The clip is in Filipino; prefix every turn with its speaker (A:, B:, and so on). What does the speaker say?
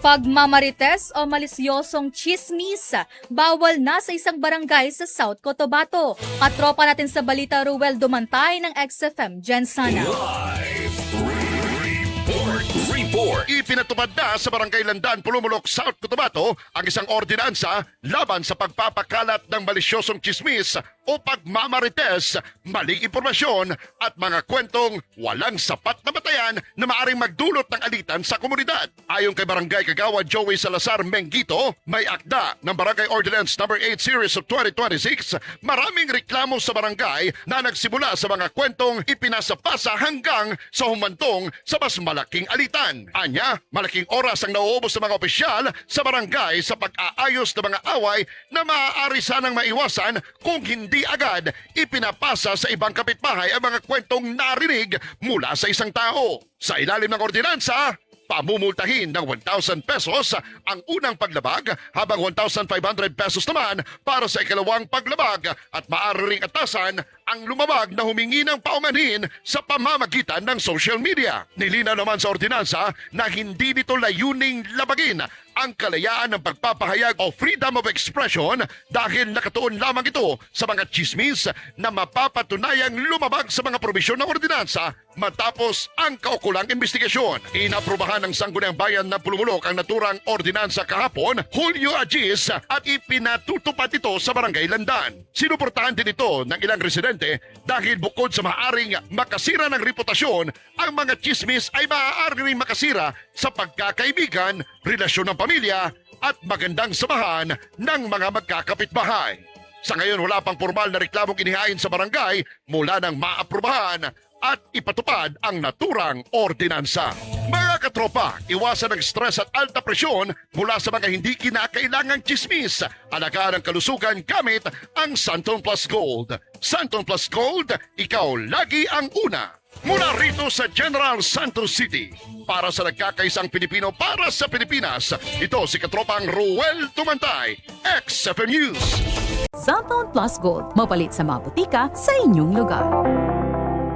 A: Pagmamarites o malisyosong chismis, bawal na sa isang barangay sa South Cotabato. Katropa natin sa balita, Ruel Dumantay ng XFM Jensana.
B: Report. Ipinatupad na sa Barangay Landan, Pulumulok, South Cotabato ang isang ordinansa laban sa pagpapakalat ng malisyosong chismis o pagmamarites, maling impormasyon at mga kwentong walang sapat na batayan na maaring magdulot ng alitan sa komunidad. Ayon kay Barangay Kagawad Joey Salazar Mengito, may akda ng Barangay Ordinance No. 8 Series of 2026, maraming reklamo sa barangay na nagsimula sa mga kwentong ipinasapasa hanggang sa humantong sa mas malaking alitan. Anya, malaking oras ang nauubos ng mga opisyal sa barangay sa pag-aayos ng mga away na maaari sanang maiwasan kung hindi agad ipinapasa sa ibang kapitbahay ang mga kwentong narinig mula sa isang tao. Sa ilalim ng ordinansa, pamumultahin ng 1,000 pesos ang unang paglabag habang 1,500 pesos naman para sa ikalawang paglabag at maaari ring atasan ang lumabag na humingi ng paumanhin sa pamamagitan ng social media. Nilinaw naman sa ordinansa na hindi nito layuning labagin ang kalayaan ng pagpapahayag o freedom of expression dahil nakatuon lamang ito sa mga chismis na mapapatunayang lumabag sa mga probisyon ng ordinansa matapos ang kaukulang investigasyon. Inaprubahan ng Sangguniang Bayan ng Pulumulok ang naturang ordinansa kahapon, Hulyo Agis, at ipinatutupad ito sa Barangay Landan. Sinuportahan din ito ng ilang residente dahil bukod sa maaaring makasira ng reputasyon, ang mga chismis ay maaari ring makasira sa pagkakaibigan, relasyon ng pamilya at magandang samahan ng mga magkakapitbahay. Sa ngayon wala pang formal na reklamong inihain sa barangay mula nang maaprubahan at ipatupad ang naturang ordinansa. Mga katropa, iwasan ang stress at alta presyon mula sa mga hindi kinakailangang chismis. Alagaan ang kalusugan gamit ang Santon Plus Gold. Santon Plus Gold, ikaw lagi ang una. Mula rito sa General Santos City, para sa nagkakaisang Pilipino para sa Pilipinas, ito si katropang Ruel Tumantay, XFM News.
C: Santon Plus Gold, mapalit sa mga butika sa inyong lugar.